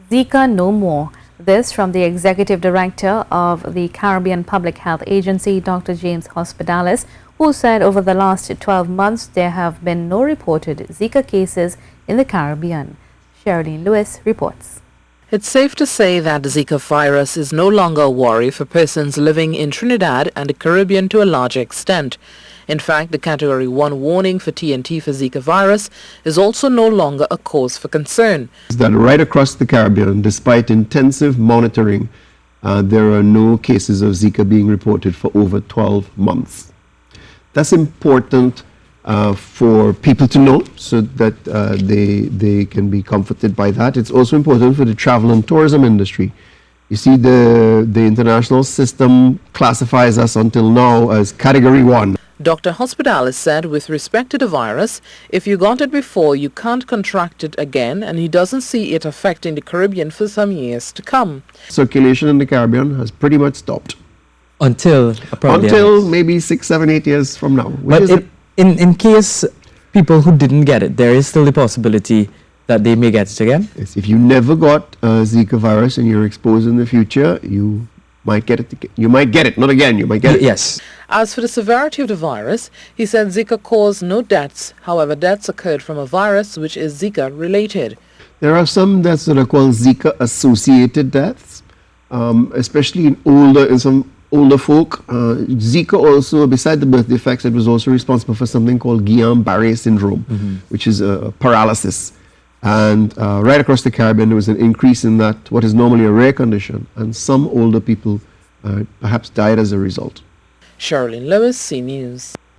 Zika no more. This from the Executive Director of the Caribbean Public Health Agency, Dr. James Hospedales, who said over the last 12 months there have been no reported Zika cases in the Caribbean. Sherilyn Lewis reports. It's safe to say that the Zika virus is no longer a worry for persons living in Trinidad and the Caribbean to a large extent. In fact, the Category 1 warning for TNT for Zika virus is also no longer a cause for concern. That right across the Caribbean, despite intensive monitoring, there are no cases of Zika being reported for over 12 months. That's important for people to know so that they can be comforted by that. It's also important for the travel and tourism industry. You see, the international system classifies us until now as Category 1. Dr. Hospedales said with respect to the virus, if you got it before, you can't contract it again, and he doesn't see it affecting the Caribbean for some years to come. Circulation in the Caribbean has pretty much stopped. Until maybe 6, 7, 8 years from now. But in case people who didn't get it, there is still the possibility that they may get it again? Yes, if you never got Zika virus and you're exposed in the future, you might get it. You might get it, not again, you might get it. Yes. As for the severity of the virus, he said Zika caused no deaths. However, deaths occurred from a virus which is Zika related. There are some deaths that are called Zika associated deaths, especially in some older folk. Zika also, beside the birth defects, it was also responsible for something called Guillain-Barré syndrome, which is a paralysis. And right across the Caribbean, there was an increase in that, what is normally a rare condition, and some older people perhaps died as a result. Sherilyn Lewis, C News.